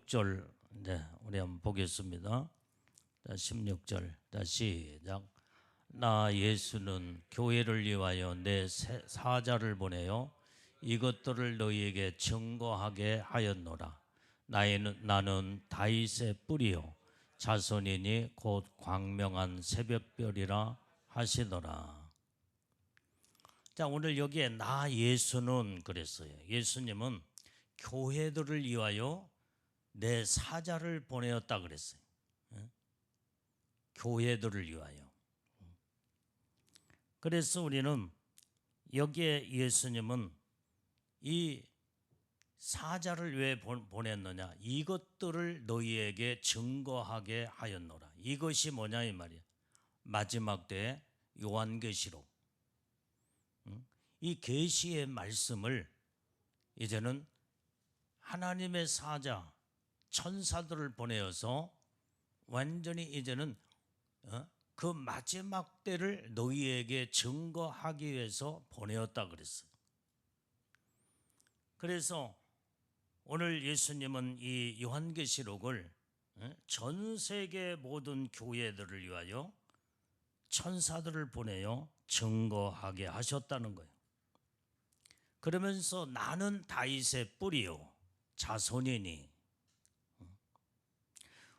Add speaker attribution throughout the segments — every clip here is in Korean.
Speaker 1: 16절 우리 한번 보겠습니다. 자, 16절. 자, 시작. 나 예수는 교회를 위하여 내 사자를 보내어 이것들을 너희에게 증거하게 하였노라. 나는 다윗의 뿌리요 자손이니 곧 광명한 새벽별이라 하시더라. 자, 오늘 여기에 나 예수는 그랬어요. 예수님은 교회들을 위하여 내 사자를 보내었다 그랬어요. 교회들을 위하여. 그래서 우리는 여기에 예수님은 이 사자를 왜 보냈느냐? 이것들을 너희에게 증거하게 하였노라. 이것이 뭐냐 이 말이야. 마지막 때의 요한계시록. 이 계시의 말씀을 이제는 하나님의 사자 천사들을 보내어서 완전히 이제는 그 마지막 때를 너희에게 증거하기 위해서 보내었다 그랬어요. 그래서 오늘 예수님은 이 요한계시록을 전 세계 모든 교회들을 위하여 천사들을 보내어 증거하게 하셨다는 거예요. 그러면서 나는 다윗의 뿌리요 자손이니.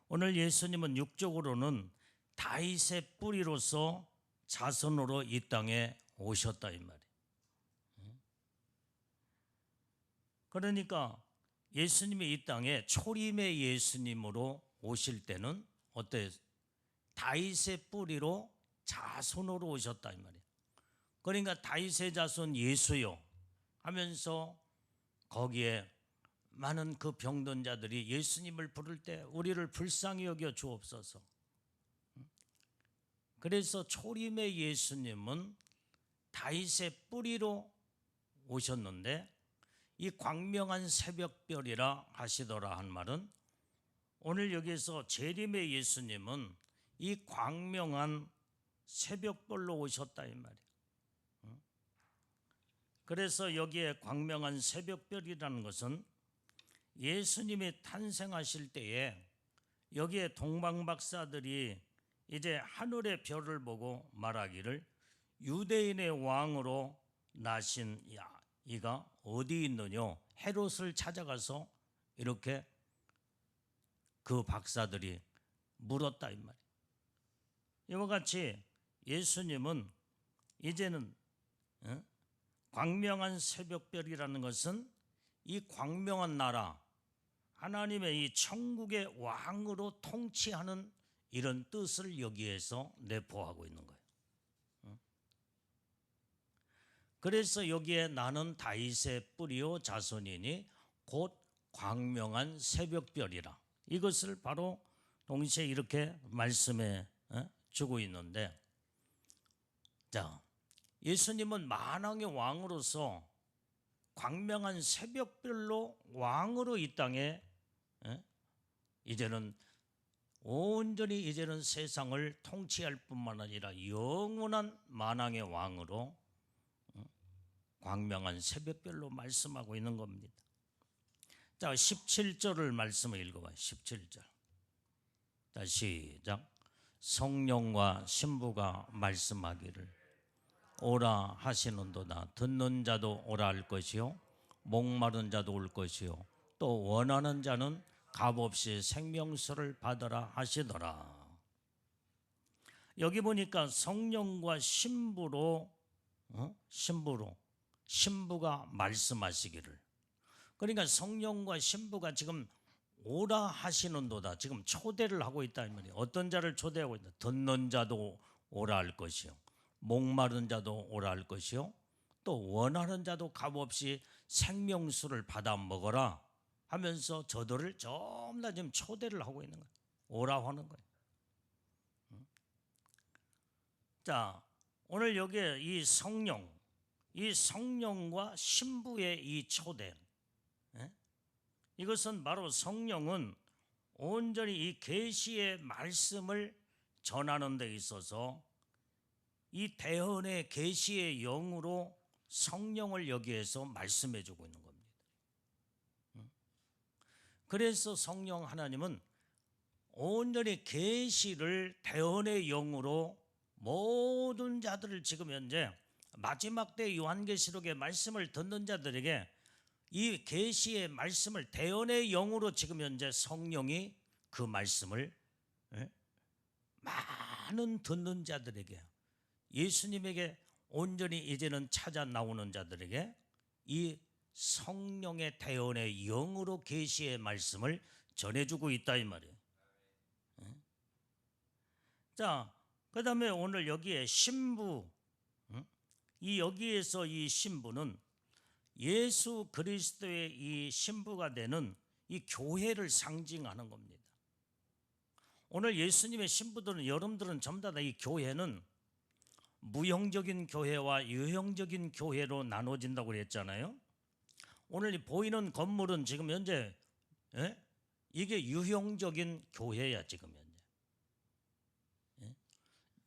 Speaker 1: 오늘 예수님은 육적으로는 다윗의 뿌리로서 자손으로 이 땅에 오셨다 이 말이에요. 그러니까 예수님이 이 땅에 초림의 예수님으로 오실 때는 어때요? 다윗의 뿌리로 자손으로 오셨다 이 말이에요. 그러니까 다윗의 자손 예수요 하면서 거기에 많은 그 병든 자들이 예수님을 부를 때 우리를 불쌍히 여겨 주옵소서. 그래서 초림의 예수님은 다윗의 뿌리로 오셨는데 이 광명한 새벽별이라 하시더라 한 말은 오늘 여기서 재림의 예수님은 이 광명한 새벽별로 오셨다 이 말이에요. 그래서 여기에 광명한 새벽별이라는 것은 예수님이 탄생하실 때에 여기에 동방박사들이 이제 하늘의 별을 보고 말하기를 유대인의 왕으로 나신 이가 어디 있느냐 헤롯을 찾아가서 이렇게 그 박사들이 물었다 이 말이에요. 이와 같이 예수님은 이제는 광명한 새벽별이라는 것은 이 광명한 나라 하나님의 이 천국의 왕으로 통치하는 이런 뜻을 여기에서 내포하고 있는 거예요. 그래서 여기에 나는 다윗의 뿌리요 자손이니 곧 광명한 새벽별이라 이것을 바로 동시에 이렇게 말씀해 주고 있는데, 자, 예수님은 만왕의 왕으로서 광명한 새벽별로 왕으로 이 땅에 이제는 온전히 이제는 세상을 통치할 뿐만 아니라 영원한 만왕의 왕으로 광명한 새벽별로 말씀하고 있는 겁니다. 자, 17절을 말씀을 읽어봐요. 17절. 자, 시작. 성령과 신부가 말씀하기를 오라 하시는도다. 듣는 자도 오라 할 것이요 목마른 자도 올 것이요 또 원하는 자는 값없이 생명수를 받으라 하시더라. 여기 보니까 성령과 신부가 말씀하시기를, 그러니까 성령과 신부가 지금 오라 하시는도다 지금 초대를 하고 있다 이 말이에요. 어떤 자를 초대하고 있다. 듣는 자도 오라 할 것이요 목마른 자도 오라 할 것이요 또 원하는 자도 값없이 생명수를 받아 먹어라 하면서 저들을 전부 다 지금 초대를 하고 있는 거예요. 오라 하는 거예요. 자, 오늘 여기에 이 성령과 신부의 이 초대, 이것은 바로 성령은 온전히 이 계시의 말씀을 전하는 데 있어서 이 대언의 계시의 영으로 성령을 여기에서 말씀해 주고 있는 겁니다. 그래서 성령 하나님은 온전히 계시를 대언의 영으로 모든 자들을 지금 현재 마지막 때 요한계시록의 말씀을 듣는 자들에게 이 계시의 말씀을 대언의 영으로 지금 현재 성령이 그 말씀을 많은 듣는 자들에게, 예수님에게 온전히 이제는 찾아 나오는 자들에게 이 성령의 대언의 영으로 계시의 말씀을 전해주고 있다 이 말이에요. 자, 그 다음에 오늘 여기에 신부, 이 여기에서 이 신부는 예수 그리스도의 이 신부가 되는 이 교회를 상징하는 겁니다. 오늘 예수님의 신부들은, 여러분들은 전부 다 이 교회는 무형적인 교회와 유형적인 교회로 나눠진다고 그랬잖아요. 오늘 이 보이는 건물은 지금 현재 이게 유형적인 교회야 지금 현재.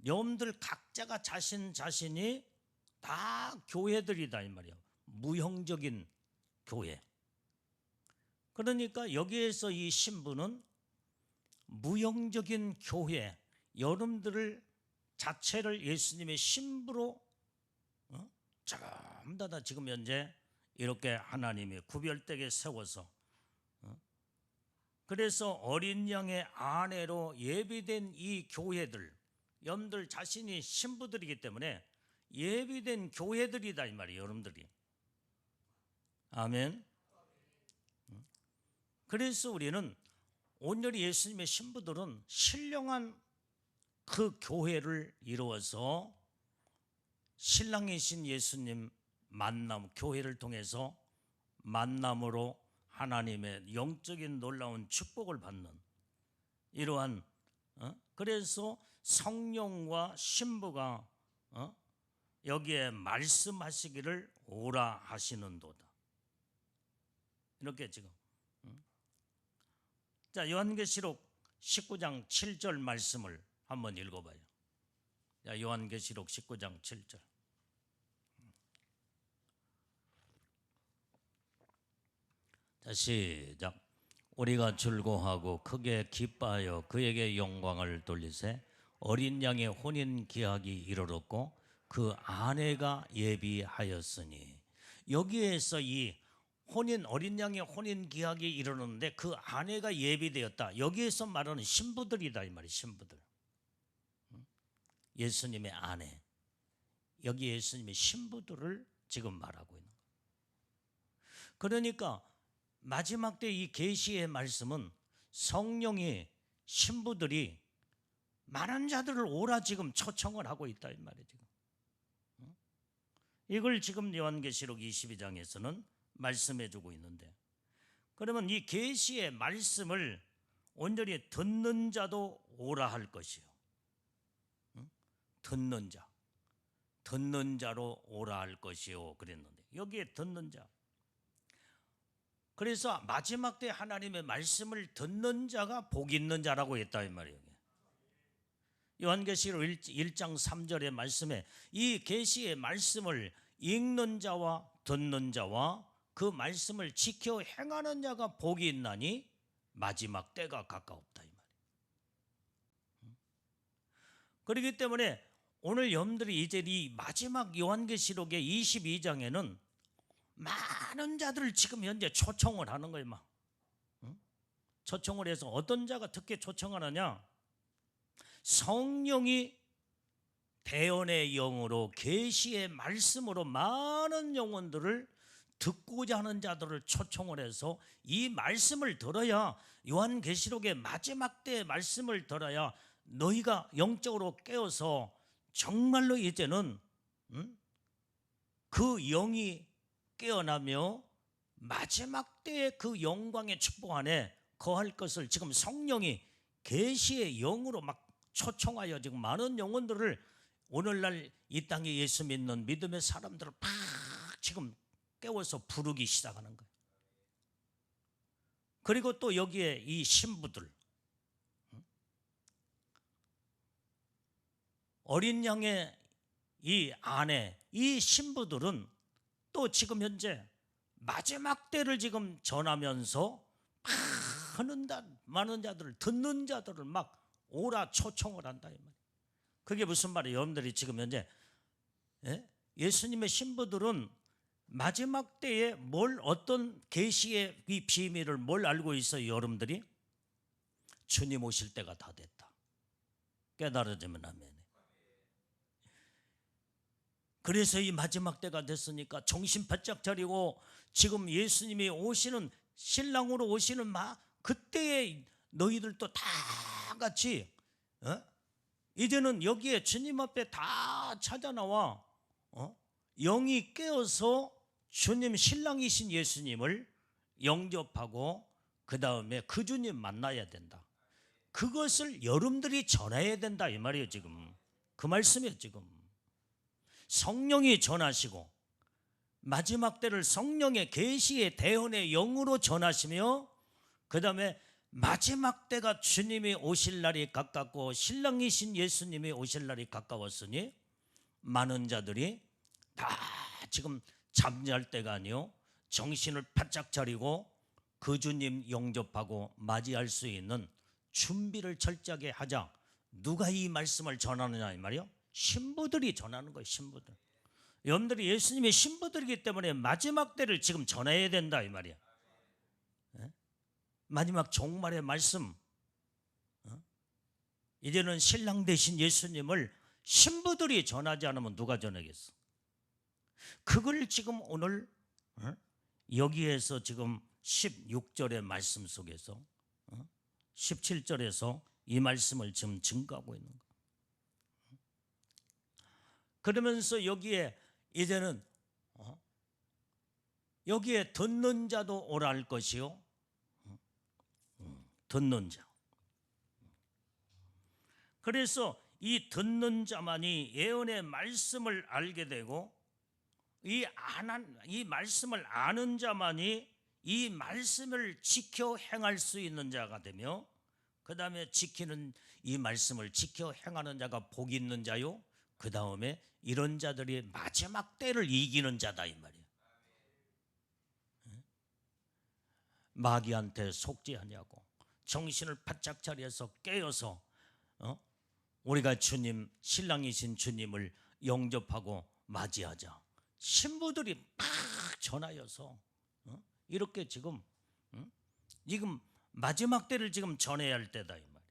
Speaker 1: 여러분들 각자가 자신이 다 교회들이다 이 말이야. 무형적인 교회. 그러니까 여기에서 이 신부는 무형적인 교회, 여러분들을 자체를 예수님의 신부로 전부 다 지금 현재 이렇게 하나님이 구별되게 세워서, 그래서 어린 양의 아내로 예비된 이 교회들, 여러분들 자신이 신부들이기 때문에 예비된 교회들이다 이 말이에요, 여러분들이. 아멘. 그래서 우리는 온전히 예수님의 신부들은 신령한 그 교회를 이루어서 신랑이신 예수님 만남, 교회를 통해서 만남으로 하나님의 영적인 놀라운 축복을 받는 이러한, 그래서 성령과 신부가 여기에 말씀하시기를 오라 하시는도다. 이렇게 지금. 자, 요한계시록 19장 7절 말씀을 한번 읽어봐요. 자, 요한계시록 19장 7절. 자, 시작. 우리가 즐거워하고 크게 기뻐하여 그에게 영광을 돌리세 어린 양의 혼인 기약이 이르렀고 그 아내가 예비하였으니. 여기에서 이 혼인, 어린 양의 혼인 기약이 이르렀는데 그 아내가 예비되었다. 여기에서 말하는 신부들이다 이 말이에요. 신부들. 예수님의 아내, 여기 예수님의 신부들을 지금 말하고 있는 거예요. 그러니까 마지막 때 이 계시의 말씀은 성령이 신부들이 많은 자들을 오라 지금 초청을 하고 있다 이 말이에요. 지금 이걸 지금 요한계시록 22장에서는 말씀해 주고 있는데, 그러면 이 계시의 말씀을 온전히 듣는 자도 오라 할 것이요. 듣는 자로 오라 할 것이요 그랬는데 여기에 듣는 자. 그래서 마지막 때 하나님의 말씀을 듣는 자가 복 있는 자라고 했다 이 말이에요. 요한계시록 1장 3절의 말씀에 이 계시의 말씀을 읽는 자와 듣는 자와 그 말씀을 지켜 행하는 자가 복이 있나니 마지막 때가 가까웠다 이 말이에요. 그렇기 때문에 오늘 여러분들이 이제 이 마지막 요한계시록의 22장에는 많은 자들을 지금 현재 초청을 하는 거예요. 막 초청을 해서 어떤 자가 특히 초청을 하냐, 성령이 대언의 영으로 계시의 말씀으로 많은 영혼들을 듣고자 하는 자들을 초청을 해서 이 말씀을 들어야, 요한계시록의 마지막 때의 말씀을 들어야 너희가 영적으로 깨어서 정말로 이제는 그 영이 깨어나며 마지막 때의 그 영광의 축복 안에 거할 것을 지금 성령이 계시의 영으로 막 초청하여 지금 많은 영혼들을 오늘날 이 땅에 예수 믿는 믿음의 사람들을 팍 지금 깨워서 부르기 시작하는 거예요. 그리고 또 여기에 이 신부들, 어린 양의 이 아내, 이 신부들은 또 지금 현재 마지막 때를 지금 전하면서 많은 자들을, 듣는 자들을 막 오라 초청을 한다 이 말이에요. 그게 무슨 말이에요? 여러분들이 지금 현재 예수님의 신부들은 마지막 때에 어떤 계시의 이 비밀을 뭘 알고 있어요? 여러분들이 주님 오실 때가 다 됐다. 깨달아지면 아멘. 그래서 이 마지막 때가 됐으니까 정신 바짝 차리고 지금 예수님이 오시는, 신랑으로 오시는 그때에 너희들도 다 같이 이제는 여기에 주님 앞에 다 찾아 나와 영이 깨어서 주님, 신랑이신 예수님을 영접하고 그 다음에 그 주님 만나야 된다. 그것을 여러분들이 전해야 된다 이 말이에요. 지금 그 말씀이에요. 지금 성령이 전하시고 마지막 때를 성령의 계시의 대언의 영으로 전하시며 그 다음에 마지막 때가 주님이 오실 날이 가깝고 신랑이신 예수님이 오실 날이 가까웠으니 많은 자들이 다 지금 잠잘 때가 아니요 정신을 바짝 차리고 그 주님 영접하고 맞이할 수 있는 준비를 철저하게 하자. 누가 이 말씀을 전하느냐 이 말이요? 신부들이 전하는 거예요. 신부들. 여러분들이 예수님의 신부들이기 때문에 마지막 때를 지금 전해야 된다 이 말이야. 마지막 종말의 말씀. 이제는 신랑 되신 예수님을 신부들이 전하지 않으면 누가 전하겠어? 그걸 지금 오늘 여기에서 지금 16절의 말씀 속에서 17절에서 이 말씀을 지금 증거하고 있는 거예요. 그러면서 여기에 이제는 여기에 듣는 자도 오랄 것이요, 듣는 자. 그래서 이 듣는 자만이 예언의 말씀을 알게 되고 이 말씀을 아는 자만이 이 말씀을 지켜 행할 수 있는 자가 되며 그 다음에 지키는 이 말씀을 지켜 행하는 자가 복 있는 자요, 그 다음에 이런 자들이 마지막 때를 이기는 자다 이 말이에요. 마귀한테 속지 아니하고 정신을 바짝 차려서 깨어서 우리가 주님, 신랑이신 주님을 영접하고 맞이하자. 신부들이 막 전하여서 이렇게 지금 마지막 때를 지금 전해야 할 때다 이 말이에요.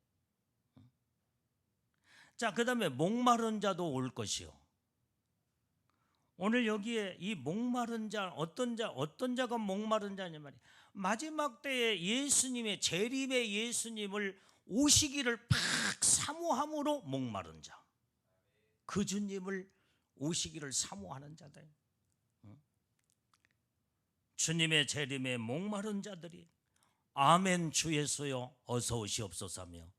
Speaker 1: 자, 그 다음에 목마른 자도 올 것이요. 오늘 여기에 이 목마른 자, 어떤 자가 목마른 자냐 말이에요. 마지막 때에 예수님의 재림의 예수님을 오시기를 팍 사모함으로 목마른 자, 그 주님을 오시기를 사모하는 자다. 주님의 재림에 목마른 자들이 아멘 주 예수여 어서 오시옵소서며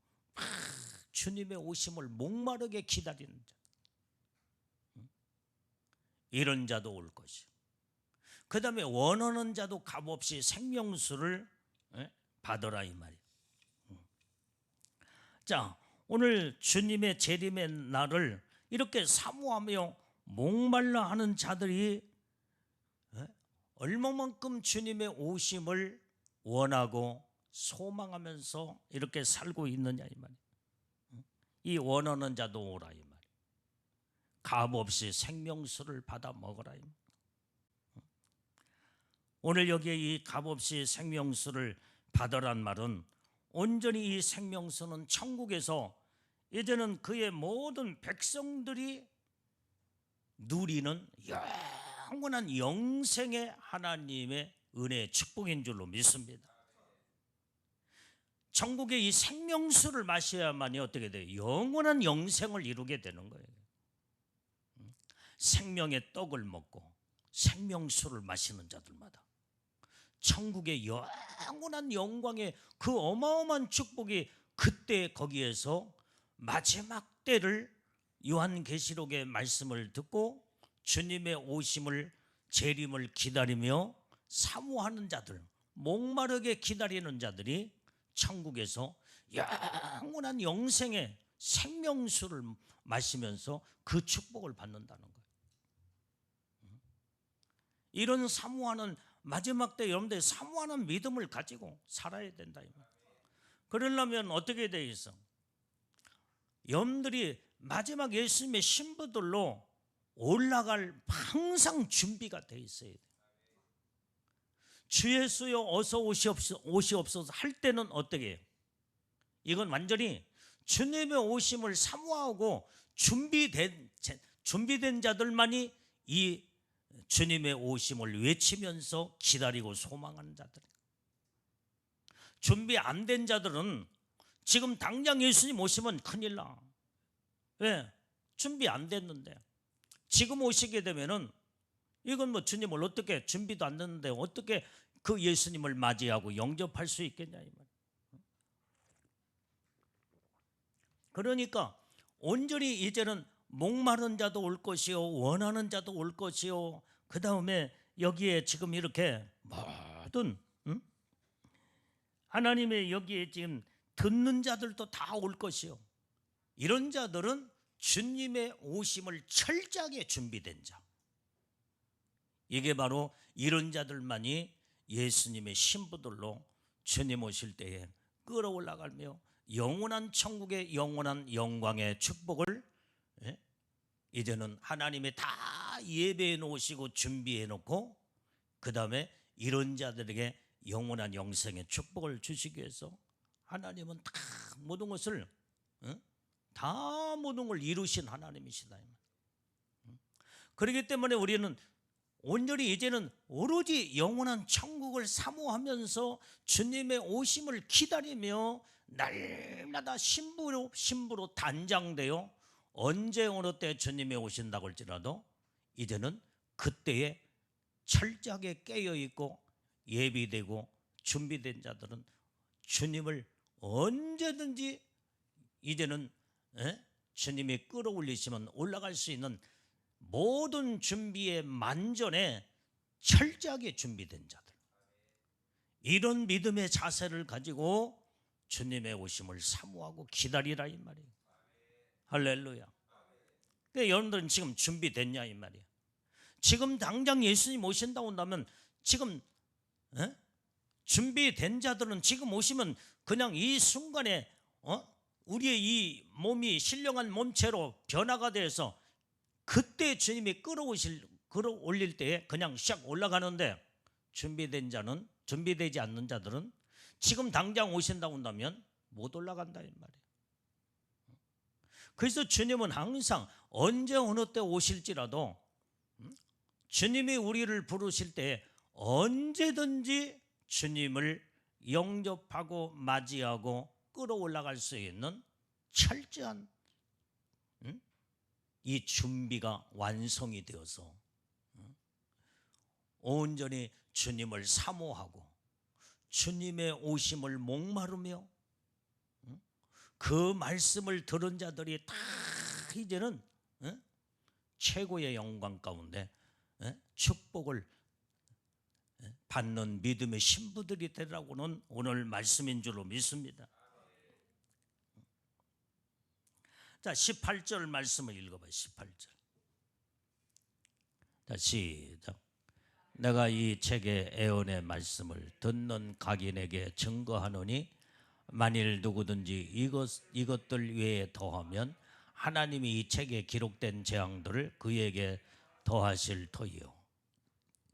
Speaker 1: 주님의 오심을 목마르게 기다리는 자, 이런 자도 올 것이요. 그 다음에 원하는 자도 값없이 생명수를 받으라 이 말이에요. 자, 오늘 주님의 재림의 날을 이렇게 사모하며 목말라 하는 자들이 얼마만큼 주님의 오심을 원하고 소망하면서 이렇게 살고 있느냐 이 말이에요. 이 원하는 자도 오라 이 말이에요. 값없이 생명수를 받아 먹으라 이 말이에요. 오늘 여기에 이 값없이 생명수를 받으란 말은 온전히 이 생명수는 천국에서 이제는 그의 모든 백성들이 누리는 영원한 영생의 하나님의 은혜의 축복인 줄로 믿습니다. 천국의 이 생명수를 마셔야만이 어떻게 돼요? 영원한 영생을 이루게 되는 거예요. 생명의 떡을 먹고 생명수를 마시는 자들마다 천국의 영원한 영광의 그 어마어마한 축복이 그때 거기에서 마지막 때를 요한계시록의 말씀을 듣고 주님의 오심을 재림을 기다리며 사모하는 자들, 목마르게 기다리는 자들이 천국에서 영원한 영생의 생명수를 마시면서 그 축복을 받는다는 거예요. 이런 사모하는 마지막 때 여러분들이 사모하는 믿음을 가지고 살아야 된다. 그러려면 어떻게 돼 있어? 여러분들이 마지막 예수님의 신부들로 올라갈 항상 준비가 돼 있어야 돼. 주 예수여 어서 오시옵소서 할 때는 어떻게 해요? 이건 완전히 주님의 오심을 사모하고 준비된 자들만이 이 주님의 오심을 외치면서 기다리고 소망하는 자들. 준비 안 된 자들은 지금 당장 예수님 오시면 큰일 나. 왜? 준비 안 됐는데. 지금 오시게 되면은 이건 뭐 주님을 어떻게 준비도 안 됐는데 어떻게 그 예수님을 맞이하고 영접할 수 있겠냐 이 말. 그러니까 온전히 이제는 목마른 자도 올 것이요 원하는 자도 올 것이요 그 다음에 여기에 지금 이렇게 모든 하나님의 여기에 지금 듣는 자들도 다 올 것이요 이런 자들은 주님의 오심을 철저하게 준비된 자. 이게 바로 이런 자들만이 예수님의 신부들로 주님 오실 때에 끌어올라가며 영원한 천국의 영원한 영광의 축복을 이제는 하나님이 다 예배해 놓으시고 준비해 놓고 그 다음에 이런 자들에게 영원한 영생의 축복을 주시기 위해서 하나님은 다 모든 것을 다 모든 걸 이루신 하나님이시다. 그렇기 때문에 우리는 온전히 이제는 오로지 영원한 천국을 사모하면서 주님의 오심을 기다리며 날마다 신부로 단장되어 언제 어느 때 주님이 오신다고 할지라도 이제는 그때에 철저하게 깨어있고 예비되고 준비된 자들은 주님을 언제든지 이제는 주님이 끌어올리시면 올라갈 수 있는 모든 준비의 만전에 철저하게 준비된 자들, 이런 믿음의 자세를 가지고 주님의 오심을 사모하고 기다리라 이 말이에요. 할렐루야. 그러니까 여러분들은 지금 준비됐냐 이 말이에요. 지금 당장 예수님 오신다고 한다면 지금 준비된 자들은 지금 오시면 그냥 이 순간에 우리의 이 몸이 신령한 몸체로 변화가 돼서 그때 주님이 끌어올릴 때에 그냥 샥 올라가는데 준비되지 않는 자들은 지금 당장 오신다고 한다면 못 올라간다 이 말이에요. 그래서 주님은 항상 언제 어느 때 오실지라도 주님이 우리를 부르실 때 언제든지 주님을 영접하고 맞이하고 끌어올라갈 수 있는 철저한 이 준비가 완성이 되어서 온전히 주님을 사모하고 주님의 오심을 목마르며 그 말씀을 들은 자들이 다 이제는 최고의 영광 가운데 축복을 받는 믿음의 신부들이 되라고는 오늘 말씀인 줄로 믿습니다. 자, 18절 말씀을 읽어봐요. 18절. 자, 시작. 내가 이 책의 애언의 말씀을 듣는 각인에게 증거하노니 만일 누구든지 이것들 외에 더하면 하나님이 이 책에 기록된 재앙들을 그에게 더하실 터이요.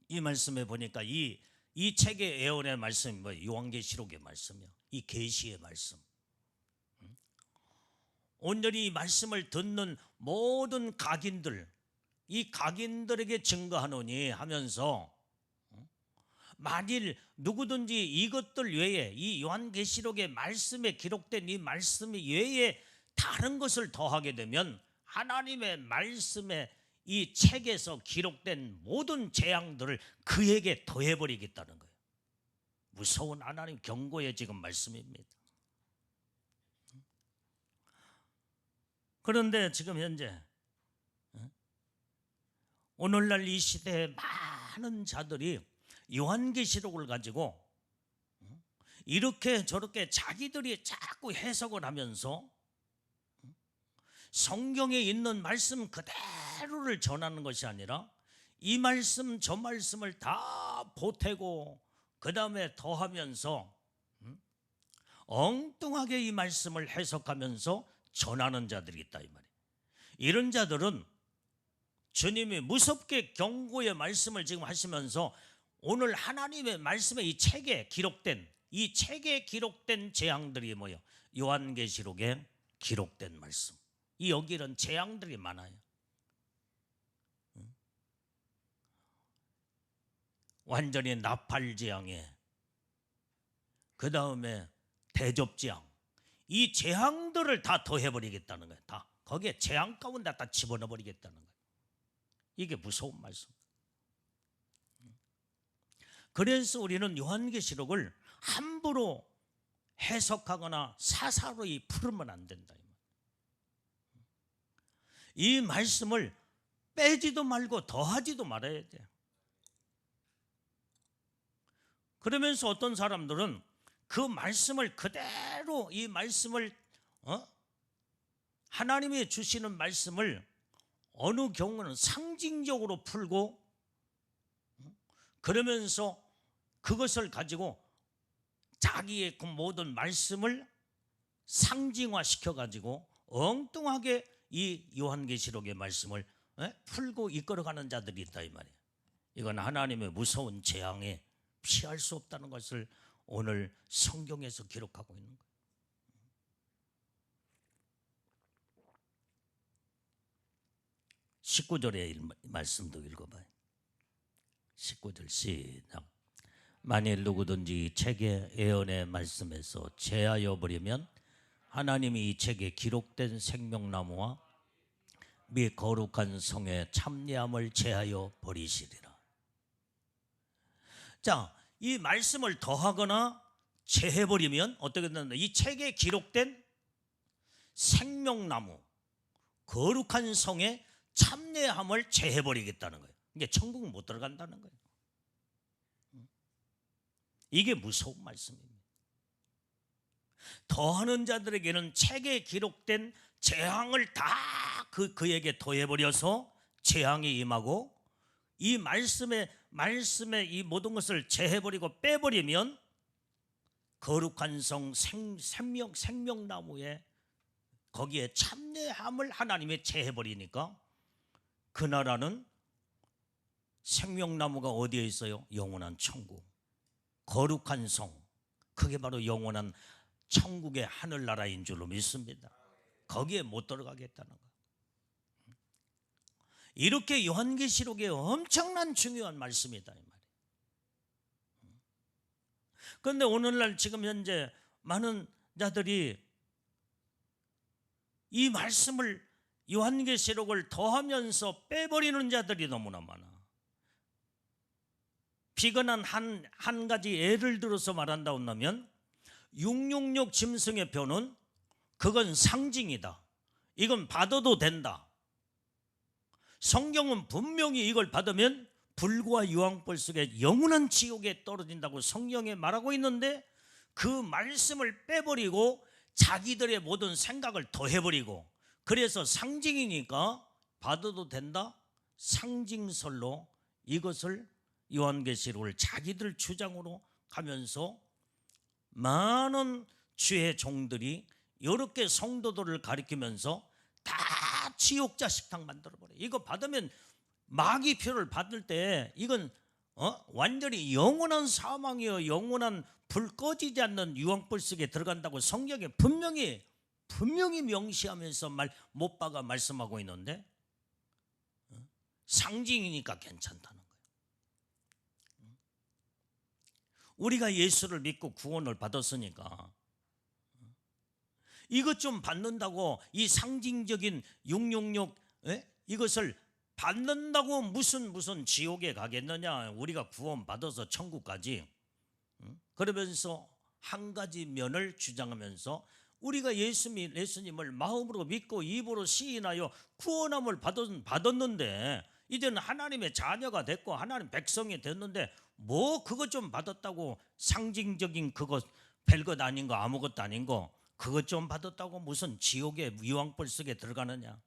Speaker 1: 이 말씀에 보니까 이 책의 애언의 말씀이 뭐예요? 요한계시록의 말씀이요. 이 계시의 말씀. 온전히 이 말씀을 듣는 모든 각인들, 이 각인들에게 증거하노니 하면서 만일 누구든지 이것들 외에 이 요한계시록의 말씀에 기록된 이 말씀 외에 다른 것을 더하게 되면 하나님의 말씀에 이 책에서 기록된 모든 재앙들을 그에게 더해버리겠다는 거예요. 무서운 하나님 경고의 지금 말씀입니다. 그런데 지금 현재 오늘날 이 시대에 많은 자들이 요한계시록을 가지고 이렇게 저렇게 자기들이 자꾸 해석을 하면서 성경에 있는 말씀 그대로를 전하는 것이 아니라 이 말씀 저 말씀을 다 보태고 그 다음에 더하면서 엉뚱하게 이 말씀을 해석하면서 전하는 자들이 있다 이 말이에요. 이런 자들은 주님이 무섭게 경고의 말씀을 지금 하시면서 오늘 하나님의 말씀의 이 책에 기록된 이 책에 기록된 재앙들이 뭐예요? 요한계시록에 기록된 말씀. 이 여기는 재앙들이 많아요. 완전히 나팔 재앙에 그 다음에 대접 재앙, 이 재앙들을 다 더해버리겠다는 거예요. 다 거기에 재앙 가운데 다 집어넣어 버리겠다는 거예요. 이게 무서운 말씀. 그래서 우리는 요한계시록을 함부로 해석하거나 사사로이 풀으면 안 된다. 이 말씀을 빼지도 말고 더하지도 말아야 돼요. 그러면서 어떤 사람들은 그 말씀을 그대로 이 말씀을 하나님이 주시는 말씀을 어느 경우는 상징적으로 풀고 그러면서 그것을 가지고 자기의 그 모든 말씀을 상징화시켜 가지고 엉뚱하게 이 요한계시록의 말씀을 풀고 이끌어가는 자들이 있다 이 말이에요. 이건 하나님의 무서운 재앙에 피할 수 없다는 것을 오늘 성경에서 기록하고 있는 거예요. 19절의 말씀도 읽어봐요. 19절 시작. 만일 누구든지 이 책의 예언의 말씀에서 제하여 버리면 하나님이 이 책에 기록된 생명나무와 및 거룩한 성의 참여함을 제하여 버리시리라. 자, 이 말씀을 더하거나 제해버리면 어떻게 된다? 이 책에 기록된 생명나무, 거룩한 성의 참여함을 제해버리겠다는 거예요. 이게 천국 못 들어간다는 거예요. 이게 무서운 말씀입니다. 더하는 자들에게는 책에 기록된 재앙을 다 그에게 더해버려서 재앙이 임하고, 이 말씀의 이 모든 것을 제해버리고 빼버리면 거룩한 성 생명나무에 거기에 참여함을 하나님이 제해버리니까 그 나라는 생명나무가 어디에 있어요? 영원한 천국, 거룩한 성, 그게 바로 영원한 천국의 하늘나라인 줄로 믿습니다. 거기에 못 들어가겠다는 거. 이렇게 요한계시록에 엄청난 중요한 말씀이다 이 말이에요. 그런데 오늘날 지금 현재 많은 자들이 이 말씀을 요한계시록을 더하면서 빼버리는 자들이 너무나 많아. 비근한 한 가지 예를 들어서 말한다 한다면 666 짐승의 표는 그건 상징이다. 이건 받아도 된다. 성경은 분명히 이걸 받으면 불과 유황불 속에 영원한 지옥에 떨어진다고 성경에 말하고 있는데 그 말씀을 빼버리고 자기들의 모든 생각을 더해버리고, 그래서 상징이니까 받아도 된다, 상징설로 이것을 요한계시록을 자기들 주장으로 가면서 많은 주의 종들이 이렇게 성도들을 가리키면서 다 지옥자 식당 만들어버려. 이거 받으면 마귀표를 받을 때 이건 완전히 영원한 사망이요, 영원한 불 꺼지지 않는 유황불 속에 들어간다고 성경에 분명히 명시하면서 못 박아 말씀하고 있는데 상징이니까 괜찮다는 거예요. 우리가 예수를 믿고 구원을 받았으니까 이것 좀 받는다고 이 상징적인 666 이것을 받는다고 무슨 지옥에 가겠느냐. 우리가 구원 받아서 천국 가지. 그러면서 한 가지 면을 주장하면서 우리가 예수님을 마음으로 믿고 입으로 시인하여 구원함을 받았는데 이제는 하나님의 자녀가 됐고 하나님 백성이 됐는데 뭐 그것 좀 받았다고 상징적인 그것 별것 아닌 거, 아무것도 아닌 거 그것 좀 받았다고 무슨 지옥의 유황불 속에 들어가느냐.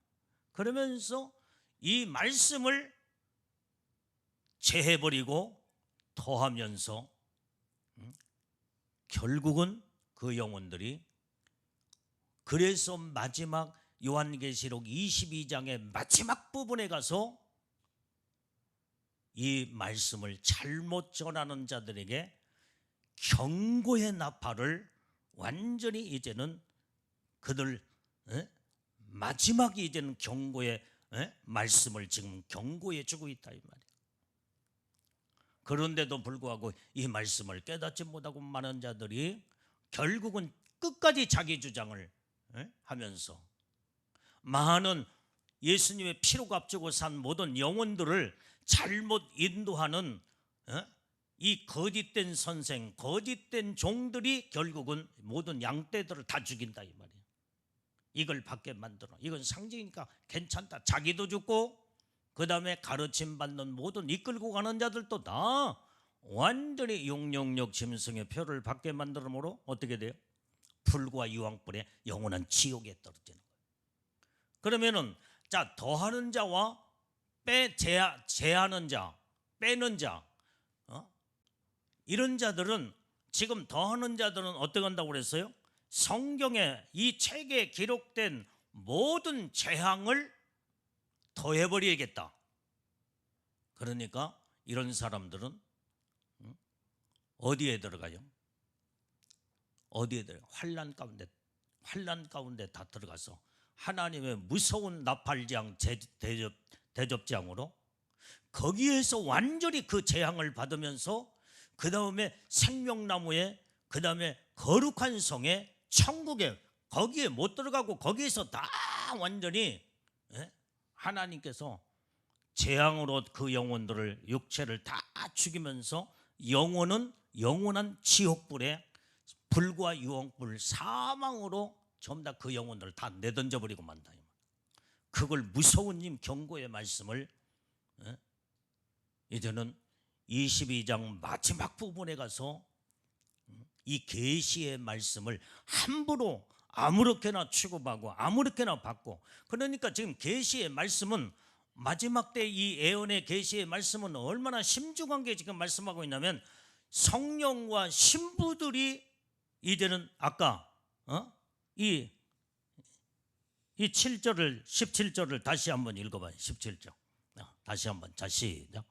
Speaker 1: 그러면서 이 말씀을 제해버리고 토하면서 결국은 그 영혼들이, 그래서 마지막 요한계시록 22장의 마지막 부분에 가서 이 말씀을 잘못 전하는 자들에게 경고의 나팔을 완전히 이제는 그들 마지막 이제는 경고의 말씀을 지금 경고해 주고 있다 이 말이에요. 그런데도 불구하고 이 말씀을 깨닫지 못하고 많은 자들이 결국은 끝까지 자기 주장을 하면서 많은 예수님의 피로 값주고 산 모든 영혼들을 잘못 인도하는 이 거짓된 선생, 거짓된 종들이 결국은 모든 양떼들을 다 죽인다 이 말이에요. 이걸 받게 만들어. 이건 상징이니까 괜찮다. 자기도 죽고 그 다음에 가르침 받는 모든 이끌고 가는 자들도 다 완전히 용용역 짐승의 표를 받게 만들므로 어떻게 돼요? 불과 유황불에 영원한 지옥에 떨어지는 거예요. 그러면은 자, 더하는 자와 제하는 자, 빼는 자, 이런 자들은, 지금 더하는 자들은 어떻게 한다고 그랬어요? 성경에 이 책에 기록된 모든 재앙을 더해버리겠다. 그러니까 이런 사람들은 어디에 들어가요? 어디에 들어가요? 환난 가운데 다 들어가서 하나님의 무서운 나팔장 대접장으로 거기에서 완전히 그 재앙을 받으면서 그 다음에 생명나무에, 그 다음에 거룩한 성에, 천국에, 거기에 못 들어가고 거기에서 다 완전히 하나님께서 재앙으로 그 영혼들을, 육체를 다 죽이면서 영혼은 영원한 지옥불에, 불과 유황불, 사망으로 전부 다 그 영혼들을 다 내던져 버리고 만다. 그걸 무서운 님 경고의 말씀을 이제는 22장 마지막 부분에 가서 이 계시의 말씀을 함부로 아무렇게나 취급하고 아무렇게나 받고, 그러니까 지금 계시의 말씀은 마지막 때 이 예언의 계시의 말씀은 얼마나 심중한 게 지금 말씀하고 있냐면, 성령과 신부들이 이제는 아까 이 7절을 17절을 다시 한번 읽어봐요. 17절 다시 한번. 자, 시작.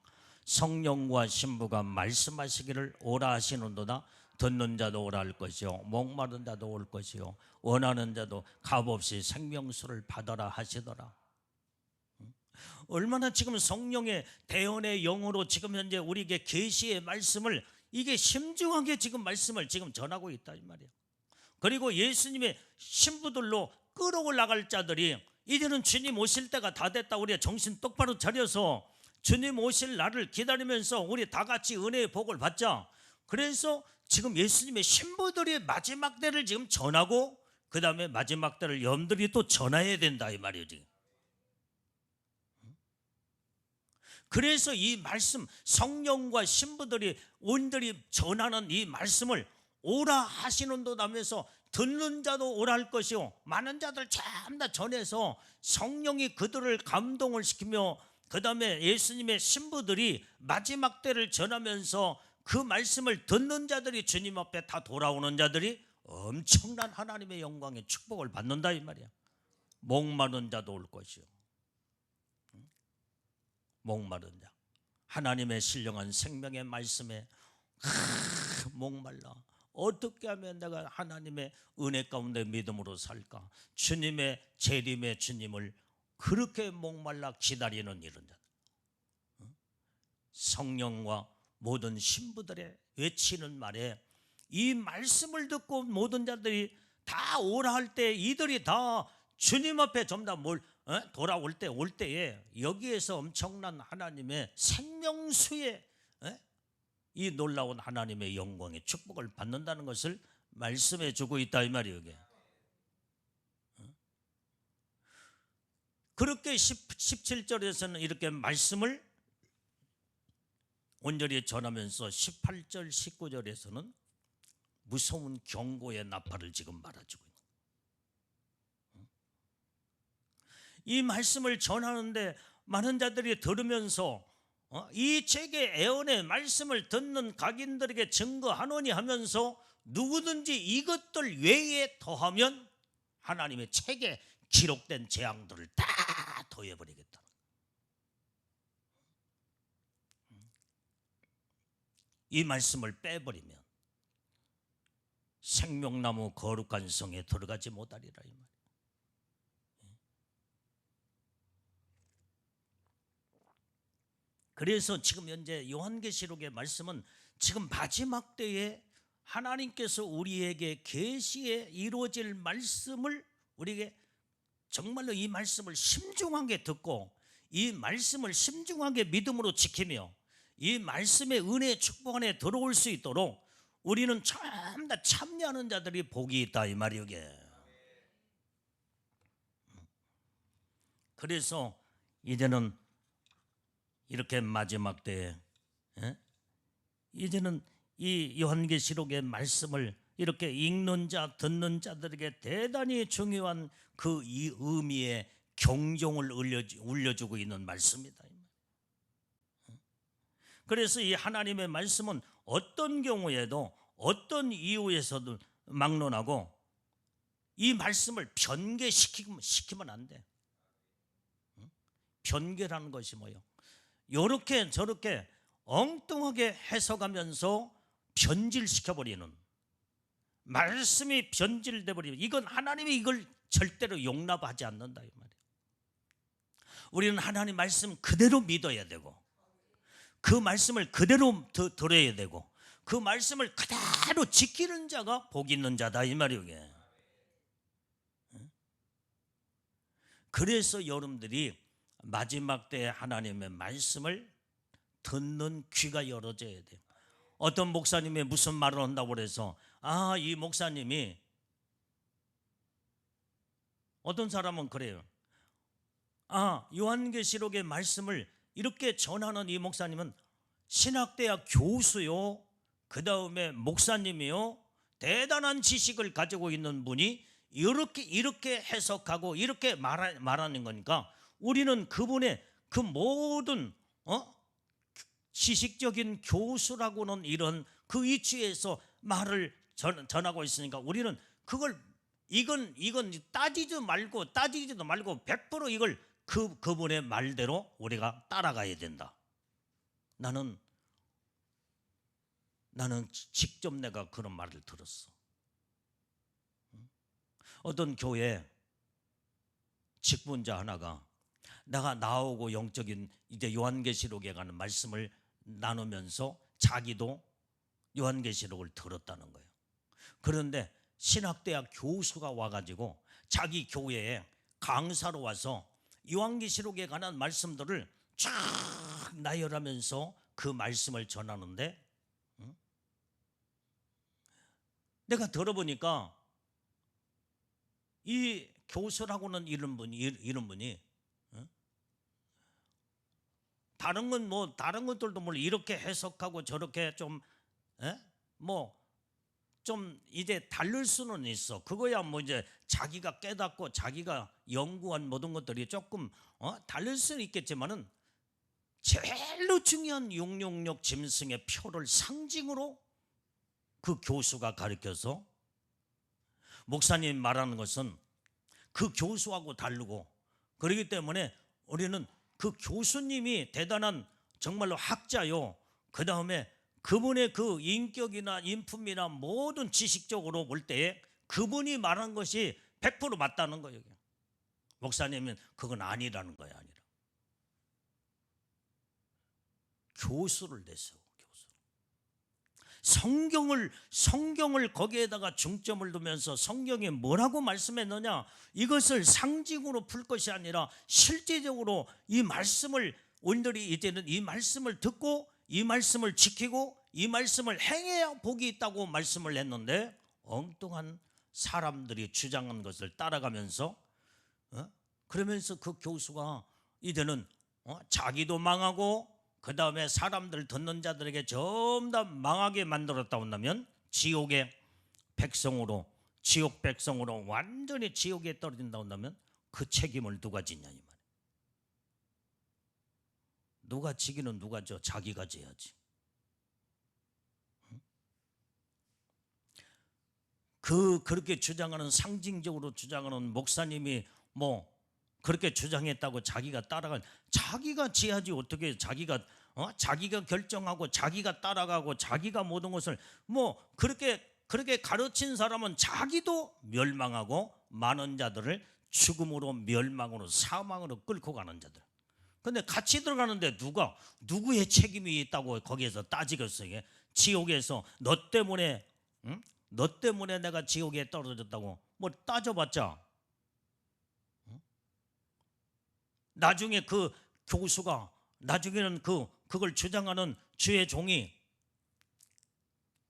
Speaker 1: 성령과 신부가 말씀하시기를 오라 하시는도다. 듣는 자도 오라 할 것이요, 목마른 자도 올 것이요, 원하는 자도 값없이 생명수를 받아라 하시더라. 얼마나 지금 성령의 대언의 영으로 지금 현재 우리에게 계시의 말씀을, 이게 심중하게 지금 말씀을 지금 전하고 있다 이 말이에요. 그리고 예수님의 신부들로 끌어올라갈 자들이 이제는 주님 오실 때가 다 됐다. 우리가 정신 똑바로 차려서 주님 오실 날을 기다리면서 우리 다 같이 은혜의 복을 받자. 그래서 지금 예수님의 신부들이 마지막 때를 지금 전하고 그 다음에 마지막 때를 여러분들이 또 전해야 된다 이 말이에요 지금. 그래서 이 말씀, 성령과 신부들이 온전히 전하는 이 말씀을 오라 하시는도다 하면서 듣는 자도 오라 할 것이요, 많은 자들 전부 다 전해서 성령이 그들을 감동을 시키며 그 다음에 예수님의 신부들이 마지막 때를 전하면서 그 말씀을 듣는 자들이 주님 앞에 다 돌아오는 자들이 엄청난 하나님의 영광의 축복을 받는다 이 말이야. 목마른 자도 올 것이요, 목마른 자, 하나님의 신령한 생명의 말씀에 목말라, 어떻게 하면 내가 하나님의 은혜 가운데 믿음으로 살까? 주님의 재림의 주님을 그렇게 목말라 기다리는 이런 자, 성령과 모든 신부들의 외치는 말에 이 말씀을 듣고 모든 자들이 다 오라 할 때 이들이 다 주님 앞에 전부 다 돌아올 때, 올 때에 여기에서 엄청난 하나님의 생명수의 이 놀라운 하나님의 영광의 축복을 받는다는 것을 말씀해 주고 있다 이 말이에요. 이게. 그렇게 17절에서는 이렇게 말씀을 온전히 전하면서 18절 19절에서는 무서운 경고의 나팔을 지금 말아주고 있는 거예요. 이 말씀을 전하는데 많은 자들이 들으면서 이 책의 애언의 말씀을 듣는 각인들에게 증거하노니 하면서 누구든지 이것들 외에 더하면 하나님의 책에 기록된 재앙들을 다 더해버리겠다. 이 말씀을 빼버리면 생명나무 거룩한 성에 들어가지 못하리라 이 말. 그래서 지금 현재 요한계시록의 말씀은 지금 마지막 때에 하나님께서 우리에게 계시에 이루어질 말씀을 우리에게 정말로 이 말씀을 심중하게 듣고 이 말씀을 심중하게 믿음으로 지키며 이 말씀의 은혜의 축복 안에 들어올 수 있도록 우리는 전부 다 참여하는 자들이 복이 있다 이 말이요. 그래서 이제는 이렇게 마지막 때에 이제는 이 요한계시록의 말씀을 이렇게 읽는 자 듣는 자들에게 대단히 중요한 그 이 의미의 경종을 울려주고 있는 말씀이다. 그래서 이 하나님의 말씀은 어떤 경우에도 어떤 이유에서도 막론하고 이 말씀을 변개시키면 안 돼. 변개라는 것이 뭐예요? 요렇게 저렇게 엉뚱하게 해석하면서 변질시켜버리는, 말씀이 변질돼 버리면 이건 하나님이 이걸 절대로 용납하지 않는다 이 말이에요. 우리는 하나님 말씀 그대로 믿어야 되고 그 말씀을 그대로 들어야 되고 그 말씀을 그대로 지키는 자가 복 있는 자다 이 말이에요. 그래서 여러분들이 마지막 때에 하나님의 말씀을 듣는 귀가 열어져야 돼요. 어떤 목사님이 무슨 말을 한다고 그래서 이 목사님이, 어떤 사람은 그래요. 요한계시록의 말씀을 이렇게 전하는 이 목사님은 신학대학 교수요, 그 다음에 목사님이요, 대단한 지식을 가지고 있는 분이 이렇게 해석하고 이렇게 말하는 거니까 우리는 그분의 그 모든 지식적인 교수라고는 이런 그 위치에서 말을 전하고 있으니까 우리는 이건 따지지도 말고 100% 이걸 그분의 말대로 우리가 따라가야 된다. 나는 직접 내가 그런 말을 들었어. 어떤 교회 직분자 하나가 내가 나오고 영적인 이제 요한계시록에 관한 말씀을 나누면서 자기도 요한계시록을 들었다는 거예요. 그런데 신학대학 교수가 와가지고 자기 교회에 강사로 와서 요한계시록에 관한 말씀들을 쫙 나열하면서 그 말씀을 전하는데 내가 들어보니까 이 교수라고는 이런 분이 다른 것들도 물론 이렇게 해석하고 저렇게 좀 이제 다를 수는 있어. 그거야 뭐 이제 자기가 깨닫고 자기가 연구한 모든 것들이 조금 다를 수는 있겠지만은 제일로 중요한 666 짐승의 표를 상징으로 그 교수가 가르쳐서 목사님 말하는 것은 그 교수하고 다르고, 그렇기 때문에 우리는 그 교수님이 대단한 정말로 학자요, 그 다음에 그분의 그 인격이나 인품이나 모든 지식적으로 볼 때에 그분이 말한 것이 100% 맞다는 거예요. 목사님은 그건 아니라는 거예요. 아니라 교수를 내세워. 성경을 거기에다가 중점을 두면서 성경에 뭐라고 말씀했느냐, 이것을 상징으로 풀 것이 아니라 실제적으로 이 말씀을, 오늘이 이제는 이 말씀을 듣고 이 말씀을 지키고 이 말씀을 행해야 복이 있다고 말씀을 했는데 엉뚱한 사람들이 주장한 것을 따라가면서 그러면서 그 교수가 이제는 자기도 망하고 그 다음에 사람들 듣는 자들에게 전부 다 망하게 만들었다 온다면 지옥 백성으로 완전히 지옥에 떨어진다 온다면 그 책임을 누가 지냐 이 말이에요. 누가 지기는 누가 져? 자기가 져야지. 그렇게 주장하는, 상징적으로 주장하는 목사님이 뭐 그렇게 주장했다고 자기가 따라간, 자기가 지야지 어떻게 자기가 자기가 결정하고 자기가 따라가고 자기가 모든 것을 뭐 그렇게 가르친 사람은 자기도 멸망하고 많은 자들을 죽음으로, 멸망으로, 사망으로 끌고 가는 자들. 근데 같이 들어가는데 누구의 책임이 있다고 거기에서 따지겠어요? 지옥에서 너 때문에, 응? 너 때문에 내가 지옥에 떨어졌다고 뭐 따져봤자, 응? 나중에 그 교수가, 나중에는 그걸 주장하는 주의 종이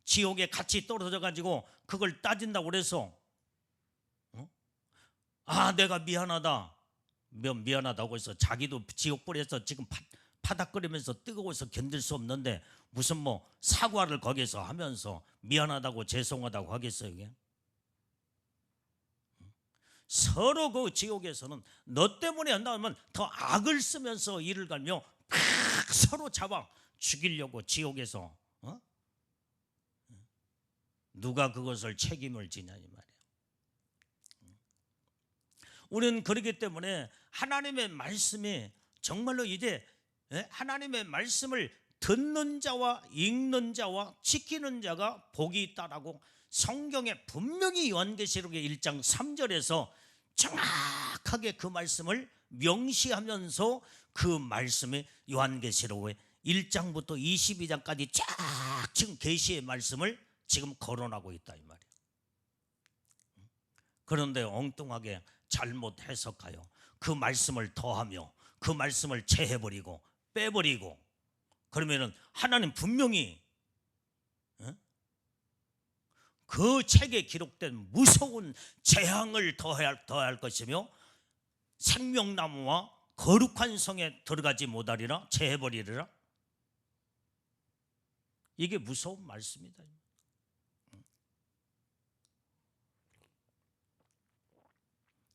Speaker 1: 지옥에 같이 떨어져 가지고 그걸 따진다고 그래서 내가 미안하다고 해서 자기도 지옥불에서 지금 파닥거리면서 뜨거워서 견딜 수 없는데 무슨 뭐 사과를 거기서 하면서 미안하다고 죄송하다고 하겠어요? 이게? 서로 그 지옥에서는 너 때문에 한다면 더 악을 쓰면서 이를 갈며 서로 잡아 죽이려고 지옥에서 누가 그것을 책임을 지냐 이 말이에요. 우리는 그렇기 때문에 하나님의 말씀이 정말로 이제 하나님의 말씀을 듣는 자와 읽는 자와 지키는 자가 복이 있다라고 성경에 분명히 요한계시록의 1장 3절에서 정확하게 그 말씀을 명시하면서 그 말씀이 요한계시록의 1장부터 22장까지 쫙 지금 계시의 말씀을 지금 거론하고 있다 이 말이에요. 그런데 엉뚱하게 잘못 해석하여 그 말씀을 더하며 그 말씀을 제해버리고 빼버리고, 그러면은 하나님 분명히 그 책에 기록된 무서운 재앙을 더할 것이며 생명나무와 거룩한 성에 들어가지 못하리라, 제해버리리라. 이게 무서운 말씀이다.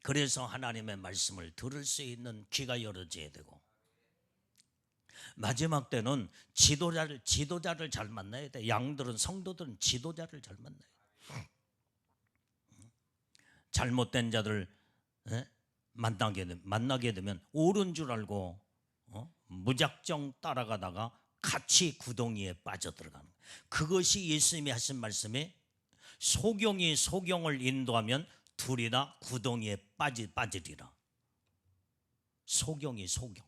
Speaker 1: 그래서 하나님의 말씀을 들을 수 있는 귀가 열어져야 되고, 마지막 때는 지도자를 잘 만나야 돼. 양들은, 성도들은 지도자를 잘 만나야 돼. 잘못된 자들 만나게 되면 옳은 줄 알고 무작정 따라가다가 같이 구덩이에 빠져들어가는, 그것이 예수님이 하신 말씀에 소경이 소경을 인도하면 둘이 다 구덩이에 빠지리라. 소경이 소경,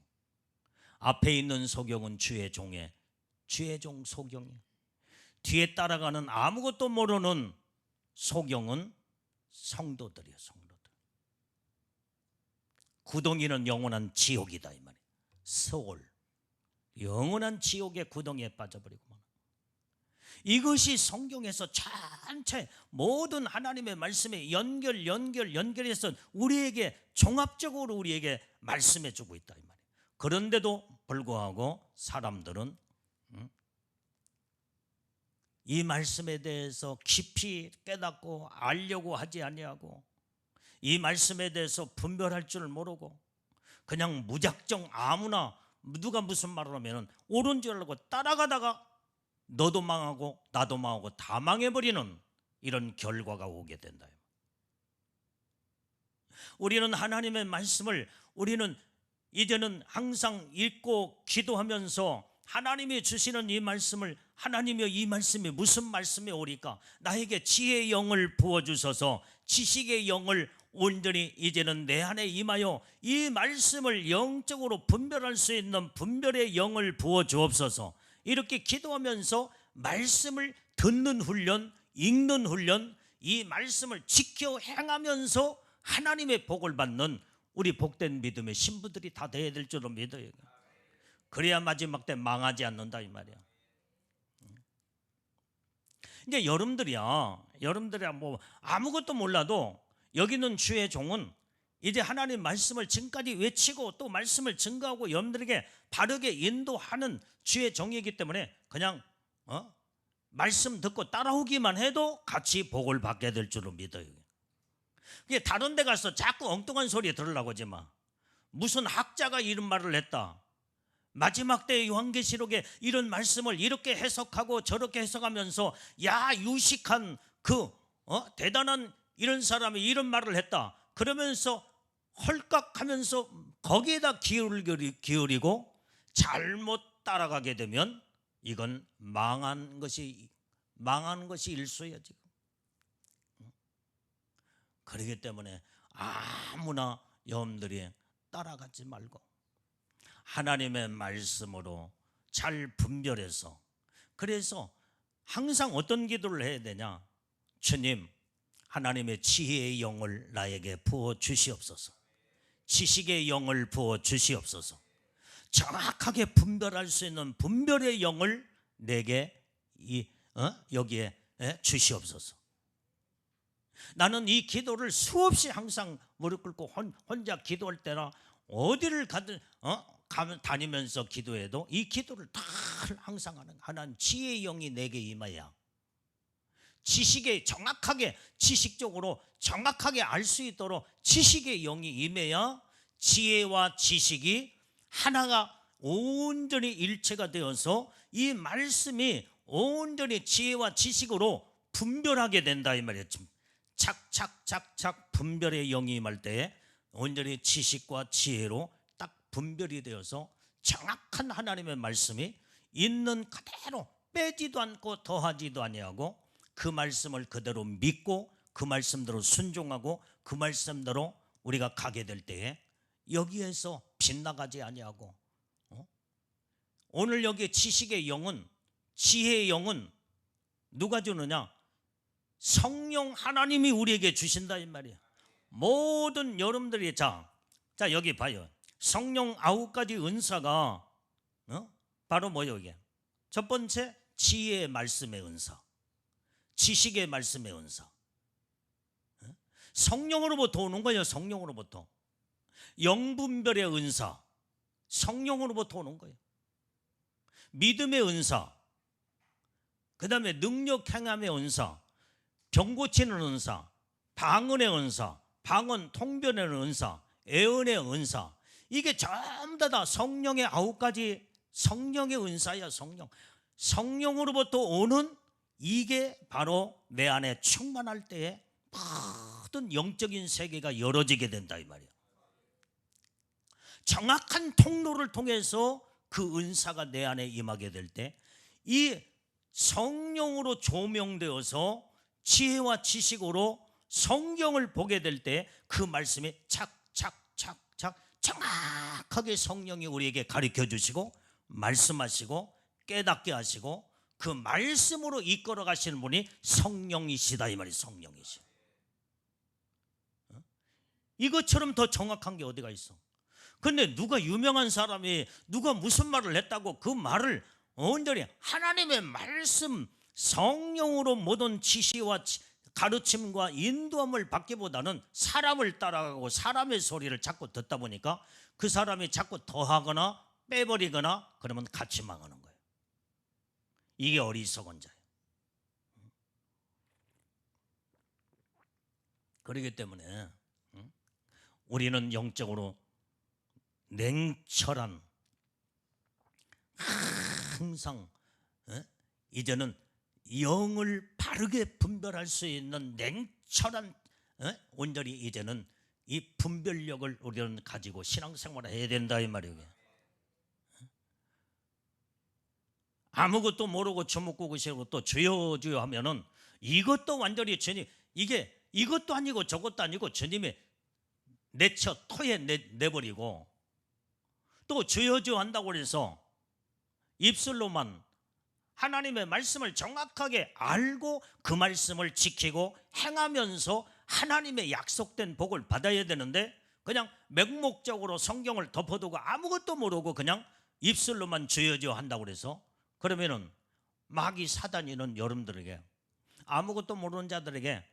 Speaker 1: 앞에 있는 소경은 주의 종 소경이에요. 뒤에 따라가는 아무것도 모르는 소경은 성도들이에요. 성도들. 구덩이는 영원한 지옥이다 이 말이에요. 서울, 영원한 지옥의 구덩이에 빠져버리고, 이것이 성경에서 전체 모든 하나님의 말씀에 연결해서 우리에게 종합적으로 우리에게 말씀해 주고 있다 이 말이에요. 그런데도 불구하고 사람들은 이 말씀에 대해서 깊이 깨닫고 알려고 하지 아니하고, 이 말씀에 대해서 분별할 줄 모르고 그냥 무작정 아무나 누가 무슨 말을 하면 옳은 줄 알고 따라가다가 너도 망하고 나도 망하고 다 망해버리는 이런 결과가 오게 된다. 우리는 하나님의 말씀을 우리는 이제는 항상 읽고 기도하면서 하나님이 주시는 이 말씀을, 하나님이여 이 말씀이 무슨 말씀이 오리까, 나에게 지혜의 영을 부어주셔서 지식의 영을 온전히 이제는 내 안에 임하여 이 말씀을 영적으로 분별할 수 있는 분별의 영을 부어주옵소서. 이렇게 기도하면서 말씀을 듣는 훈련, 읽는 훈련, 이 말씀을 지켜 행하면서 하나님의 복을 받는 우리 복된 믿음의 신부들이 다 돼야 될 줄로 믿어요. 그래야 마지막 때 망하지 않는다 이 말이야. 이제 여러분들이야 뭐 아무것도 몰라도 여기는 주의 종은 이제 하나님 말씀을 지금까지 외치고 또 말씀을 증거하고 여러분들에게 바르게 인도하는 주의 종이기 때문에 그냥 말씀 듣고 따라오기만 해도 같이 복을 받게 될 줄로 믿어요. 그게 다른 데 가서 자꾸 엉뚱한 소리 들으려고 하지 마. 무슨 학자가 이런 말을 했다, 마지막 때 요한계시록에 이런 말씀을 이렇게 해석하고 저렇게 해석하면서 야 유식한 그 대단한 이런 사람이 이런 말을 했다 그러면서 헐깍하면서 거기에다 기울이고 잘못 따라가게 되면 이건 망한 것이 일소야 지금. 그렇기 때문에 아무나 여러분들이 따라가지 말고 하나님의 말씀으로 잘 분별해서, 그래서 항상 어떤 기도를 해야 되냐? 주님, 하나님의 지혜의 영을 나에게 부어 주시옵소서. 지식의 영을 부어 주시옵소서. 정확하게 분별할 수 있는 분별의 영을 내게 여기에 주시옵소서. 나는 이 기도를 수없이 항상 무릎 꿇고 혼자 기도할 때나 어디를 가면 다니면서 기도해도 이 기도를 다 항상 하는, 하나님 지혜의 영이 내게 임하여 지식에 정확하게, 지식적으로 정확하게 알 수 있도록 지식의 영이 임해야 지혜와 지식이 하나가 온전히 일체가 되어서 이 말씀이 온전히 지혜와 지식으로 분별하게 된다 이 말이에요. 착착착착 분별의 영이 임할 때에 온전히 지식과 지혜로 딱 분별이 되어서 정확한 하나님의 말씀이 있는 그대로 빼지도 않고 더하지도 아니하고 그 말씀을 그대로 믿고 그 말씀대로 순종하고 그 말씀대로 우리가 가게 될 때에 여기에서 빗나가지 아니하고 오늘 여기 지식의 영은, 지혜의 영은 누가 주느냐? 성령 하나님이 우리에게 주신다 이 말이에요. 모든 여러분들이 자 여기 봐요. 성령 9가지 은사가 바로 뭐예요? 이게 첫 번째 지혜의 말씀의 은사, 지식의 말씀의 은사, 성령으로부터 오는 거예요. 성령으로부터 영분별의 은사, 성령으로부터 오는 거예요. 믿음의 은사, 그 다음에 능력 행함의 은사, 병 고치는 은사, 방언의 은사, 방언 통변의 은사, 애언의 은사, 이게 전부 다 성령의 9가지 성령의 은사야. 성령으로부터 오는 이게 바로 내 안에 충만할 때에 모든 영적인 세계가 열어지게 된다 이 말이야. 정확한 통로를 통해서 그 은사가 내 안에 임하게 될 때 이 성령으로 조명되어서 지혜와 지식으로 성경을 보게 될 때 그 말씀이 착착착착 정확하게 성령이 우리에게 가르쳐 주시고 말씀하시고 깨닫게 하시고 그 말씀으로 이끌어 가시는 분이 성령이시다 이 말이. 성령이시. 이것처럼 더 정확한 게 어디가 있어? 근데 누가 유명한 사람이 누가 무슨 말을 했다고 그 말을 온전히 하나님의 말씀 성령으로 모든 지시와 가르침과 인도함을 받기보다는 사람을 따라가고 사람의 소리를 자꾸 듣다 보니까 그 사람이 자꾸 더하거나 빼버리거나 그러면 같이 망하는 거예요. 이게 어리석은 자예요. 그렇기 때문에 우리는 영적으로 냉철한, 항상 이제는 영을 바르게 분별할 수 있는 냉철한, 온전히 이제는 이 분별력을 우리는 가지고 신앙생활을 해야 된다 이 말이에요. 아무것도 모르고 주먹구구 세우고 또 주여 주여 하면은 이것도 완전히 주님, 이게 이것도 아니고 저것도 아니고 주님이 내쳐 토에 내버리고 또 주여 주여 한다고 해서 입술로만 하나님의 말씀을 정확하게 알고 그 말씀을 지키고 행하면서 하나님의 약속된 복을 받아야 되는데 그냥 맹목적으로 성경을 덮어두고 아무것도 모르고 그냥 입술로만 주여 주여 한다고 해서 그러면은 마귀 사단이는 여러분들에게, 아무것도 모르는 자들에게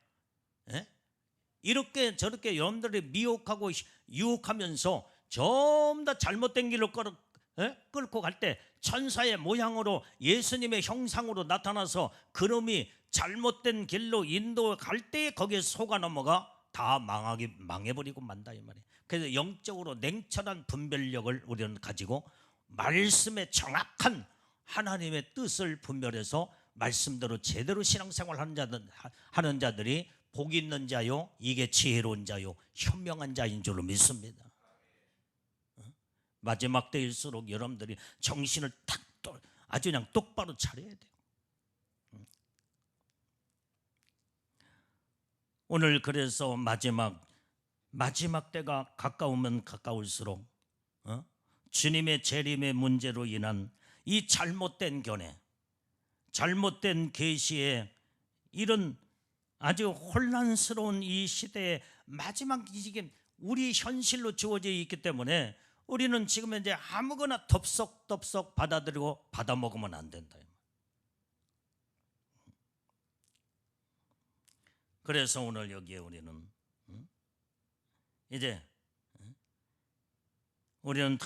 Speaker 1: 이렇게 저렇게 여러분들이 미혹하고 유혹하면서 전부 다 잘못된 길로 끌고 갈 때 천사의 모양으로 예수님의 형상으로 나타나서 그놈이 잘못된 길로 인도갈 때 거기에 속아 넘어가 다 망해버리고 만다 이 말이에요. 그래서 영적으로 냉철한 분별력을 우리는 가지고 말씀의 정확한 하나님의 뜻을 분별해서 말씀대로 제대로 신앙생활 하는 자들이 복 있는 자요, 이게 지혜로운 자요, 현명한 자인 줄로 믿습니다. 마지막 때일수록 여러분들이 정신을 아주 그냥 똑바로 차려야 돼요. 오늘 그래서 마지막 때가 가까우면 가까울수록 주님의 재림의 문제로 인한 이 잘못된 견해, 잘못된 계시에 이런 아주 혼란스러운 이 시대의 마지막 이게 우리 현실로 주어져 있기 때문에 우리는 지금 이제 아무거나 덥석 받아들이고 받아먹으면 안 된다. 그래서 오늘 여기에 우리는 이제 우리는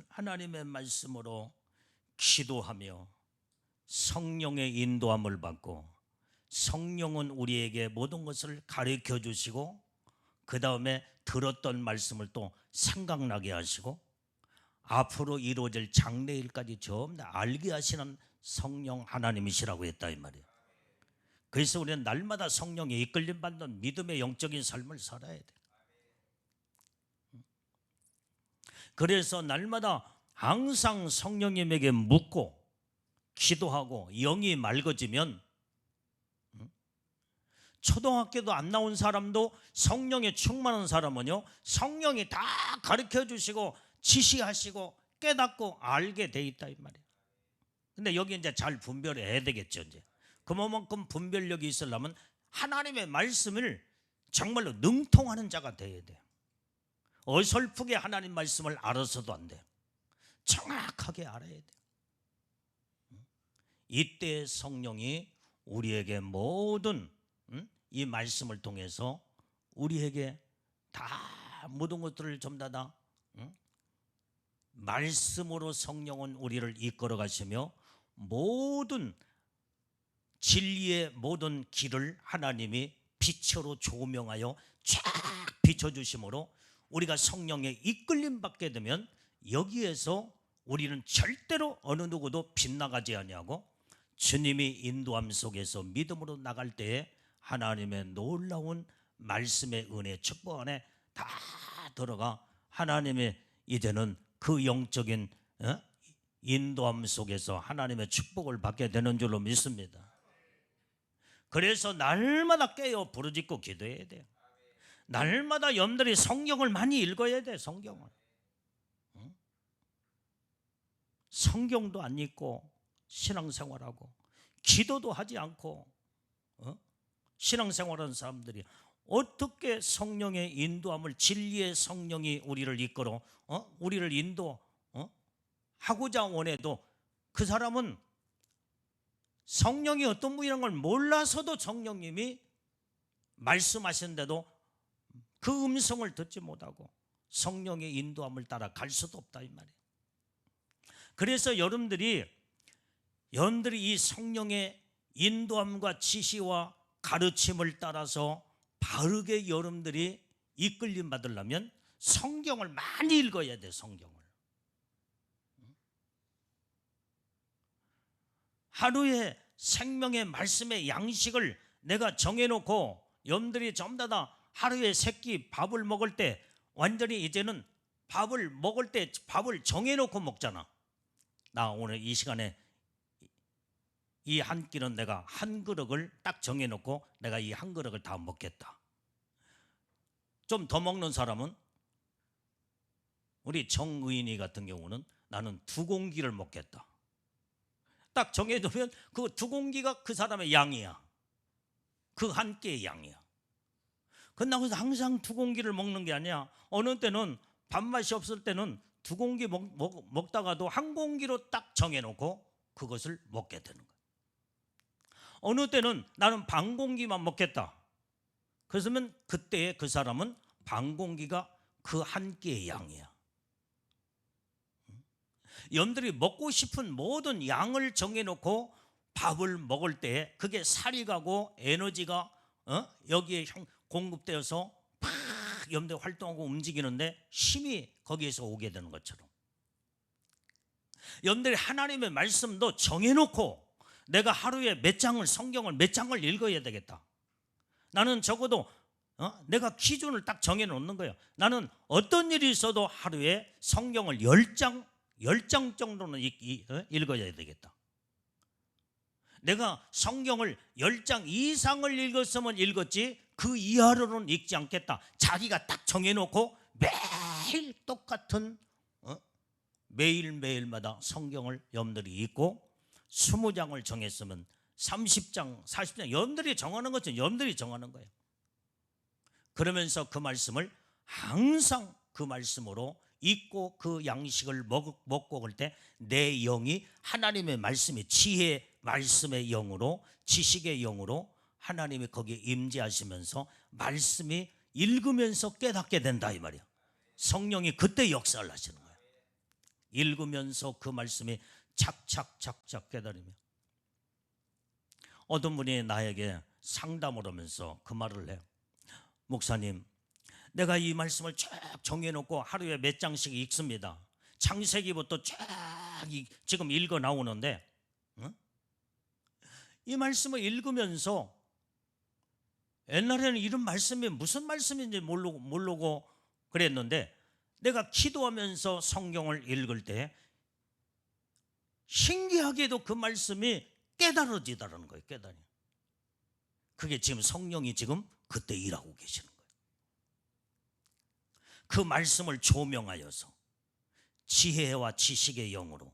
Speaker 1: 하나님의 말씀으로 기도하며 성령의 인도함을 받고 성령은 우리에게 모든 것을 가르쳐 주시고 그 다음에 들었던 말씀을 또 생각나게 하시고 앞으로 이루어질 장래일까지 전부 다 알게 하시는 성령 하나님이시라고 했다 이 말이에요. 그래서 우리는 날마다 성령에 이끌림 받는 믿음의 영적인 삶을 살아야 돼. 그래서 날마다 항상 성령님에게 묻고 기도하고 영이 맑아지면 초등학교도 안 나온 사람도 성령에 충만한 사람은요, 성령이 다 가르쳐 주시고 지시하시고 깨닫고 알게 돼 있다 이 말이에요. 근데 여기 이제 잘 분별해야 되겠죠. 이제 그만큼 분별력이 있으려면 하나님의 말씀을 정말로 능통하는 자가 돼야 돼요. 어설프게 하나님 말씀을 알아서도 안 돼요. 정확하게 알아야 돼요. 이때 성령이 우리에게 모든 이 말씀을 통해서 우리에게 다 모든 것들을 전부 다 말씀으로 성령은 우리를 이끌어 가시며 모든 진리의 모든 길을 하나님이 빛으로 조명하여 쫙 비춰주심으로 우리가 성령에 이끌림 받게 되면 여기에서 우리는 절대로 어느 누구도 빗나가지 아니하고 주님이 인도함 속에서 믿음으로 나갈 때에 하나님의 놀라운 말씀의 은혜 축복 안에 다 들어가 하나님의 이제는 그 영적인 인도함 속에서 하나님의 축복을 받게 되는 줄로 믿습니다. 그래서 날마다 깨어 부르짖고 기도해야 돼요. 날마다 여러분들이 성경을 많이 읽어야 돼. 성경도 안 읽고 신앙생활하고 기도도 하지 않고 신앙생활하는 사람들이 어떻게 성령의 인도함을 진리의 성령이 우리를 이끌어 우리를 인도 하고자 원해도 그 사람은 성령이 어떤 분이라는 걸 몰라서도 성령님이 말씀하시는데도 그 음성을 듣지 못하고 성령의 인도함을 따라 갈 수도 없다 이 말이에요. 그래서 여러분들이 이 성령의 인도함과 지시와 가르침을 따라서 바르게 여러분들이 이끌림 받으려면 성경을 많이 읽어야 돼. 성경을 하루에 생명의 말씀의 양식을 내가 정해놓고 여러분들이 전부 다 하루에 세 끼 밥을 먹을 때 완전히 이제는 밥을 먹을 때 밥을 정해놓고 먹잖아. 나 오늘 이 시간에 이 한 끼는 내가 한 그릇을 딱 정해놓고 내가 이 한 그릇을 다 먹겠다. 좀 더 먹는 사람은 우리 정의인이 같은 경우는 나는 2공기를 먹겠다. 딱 정해두면 그 2공기가 그 사람의 양이야. 그 한 끼의 양이야. 그런다고 해서 항상 2공기를 먹는 게 아니야. 어느 때는 밥맛이 없을 때는 2공기 먹다가도 1공기로 딱 정해놓고 그것을 먹게 되는 거야. 어느 때는 나는 반 공기만 먹겠다. 그러면 그때 그 사람은 반 공기가 그 한 끼의 양이야. 여러분들이 먹고 싶은 모든 양을 정해놓고 밥을 먹을 때 그게 살이 가고 에너지가 여기에 공급되어서 팍 막 염대 활동하고 움직이는데 힘이 거기에서 오게 되는 것처럼 여러분들이 하나님의 말씀도 정해놓고 내가 하루에 몇 장을 성경을 몇 장을 읽어야 되겠다. 나는 적어도 내가 기준을 딱 정해놓는 거예요. 나는 어떤 일이 있어도 하루에 성경을 10장 정도는 읽어야 되겠다. 내가 성경을 10장 이상을 읽었으면 읽었지 그 이하로는 읽지 않겠다. 자기가 딱 정해놓고 매일 똑같은 매일매일마다 성경을 여러분들이 읽고 20장을 정했으면 30장, 40장 여러분들이 정하는 것은 여러분들이 정하는 거예요. 그러면서 그 말씀을 항상 그 말씀으로 읽고 그 양식을 먹고 올 때 내 영이 하나님의 말씀의 지혜 말씀의 영으로 지식의 영으로 하나님이 거기에 임재하시면서 말씀이 읽으면서 깨닫게 된다 이 말이야. 성령이 그때 역사를 하시는 거야. 읽으면서 그 말씀이 착착착착 깨달으며 어떤 분이 나에게 상담을 하면서 그 말을 해요. 목사님, 내가 이 말씀을 쭉 정해놓고 하루에 몇 장씩 읽습니다. 창세기부터 쫙 지금 읽어 나오는데 이 말씀을 읽으면서 옛날에는 이런 말씀이 무슨 말씀인지 모르고 그랬는데 내가 기도하면서 성경을 읽을 때 신기하게도 그 말씀이 깨달아지다라는 거예요. 깨달이. 그게 지금 성령이 지금 그때 일하고 계시는 거예요. 그 말씀을 조명하여서 지혜와 지식의 영으로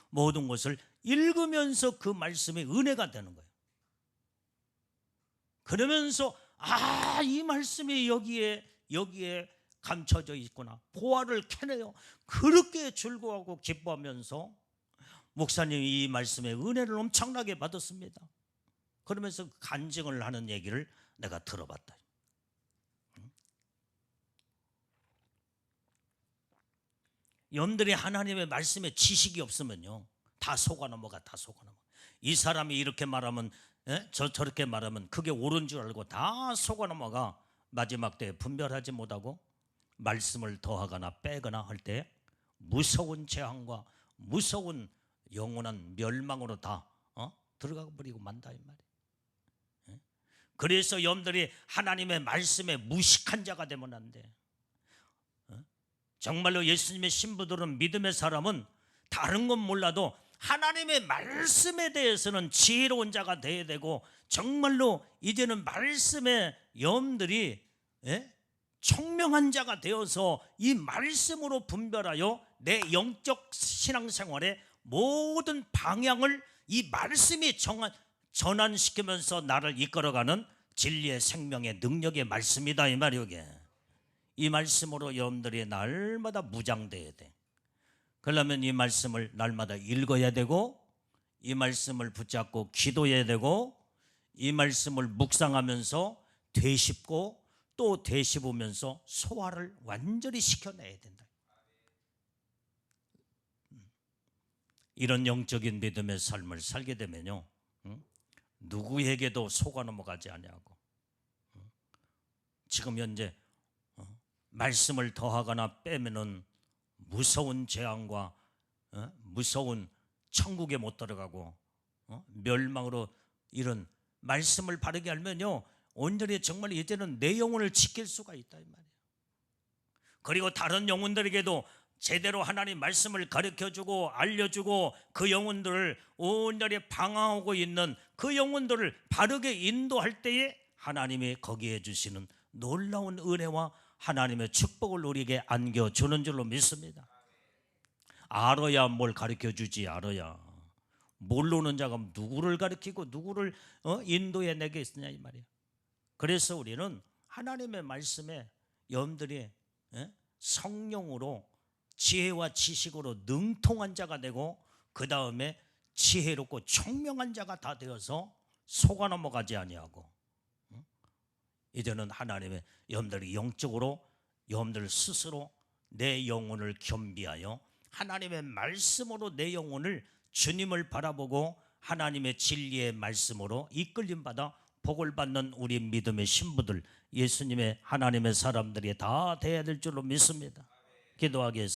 Speaker 1: 모든 것을 읽으면서 그 말씀이 은혜가 되는 거예요. 그러면서 이 말씀이 여기에 감춰져 있구나. 보화를 캐내요. 그렇게 즐거워하고 기뻐하면서 목사님이 이 말씀의 은혜를 엄청나게 받았습니다. 그러면서 간증을 하는 얘기를 내가 들어봤다. 여러분들이 하나님의 말씀에 지식이 없으면요 다 속아 넘어가. 이 사람이 이렇게 말하면 저렇게 말하면 그게 옳은 줄 알고 다 속아 넘어가. 마지막 때에 분별하지 못하고 말씀을 더하거나 빼거나 할 때 무서운 재앙과 무서운 영원한 멸망으로 다 들어가 버리고 만다 이 말이에요. 그래서 여러분들이 하나님의 말씀에 무식한 자가 되면 안 돼. 정말로 예수님의 신부들은 믿음의 사람은 다른 건 몰라도 하나님의 말씀에 대해서는 지혜로운 자가 되어야 되고 정말로 이제는 말씀에 여러분들이 청명한 자가 되어서 이 말씀으로 분별하여 내 영적 신앙생활의 모든 방향을 이 말씀이 전환시키면서 나를 이끌어가는 진리의 생명의 능력의 말씀이다 이 말이에요. 이 말씀으로 여러분들이 날마다 무장돼야 돼. 그러려면 이 말씀을 날마다 읽어야 되고 이 말씀을 붙잡고 기도해야 되고 이 말씀을 묵상하면서 되씹고 또 되씹으면서 소화를 완전히 시켜내야 된다. 이런 영적인 믿음의 삶을 살게 되면요 누구에게도 속아 넘어가지 아니하고 지금 현재 말씀을 더하거나 빼면은 무서운 재앙과 무서운 천국에 못 들어가고 멸망으로 이런 말씀을 바르게 알면요 온전히 정말 이제는 내 영혼을 지킬 수가 있다 이 말이에요. 그리고 다른 영혼들에게도 제대로 하나님 말씀을 가르쳐주고 알려주고 그 영혼들을 온전히 방황하고 있는 그 영혼들을 바르게 인도할 때에 하나님이 거기에 주시는 놀라운 은혜와 하나님의 축복을 우리에게 안겨주는 줄로 믿습니다. 알아야 뭘 가르쳐주지. 알아야 모르는 자가 누구를 가르치고 누구를 인도해 내겠느냐 이 말이야. 그래서 우리는 하나님의 말씀에 여러분들이 성령으로 지혜와 지식으로 능통한 자가 되고 그 다음에 지혜롭고 총명한 자가 다 되어서 속아 넘어가지 아니하고 이제는 하나님의 여러분들이 영적으로 여러분들 스스로 내 영혼을 겸비하여 하나님의 말씀으로 내 영혼을 주님을 바라보고 하나님의 진리의 말씀으로 이끌림 받아 복을 받는 우리 믿음의 신부들 예수님의 하나님의 사람들이 다 돼야 될 줄로 믿습니다. 기도하겠습니다.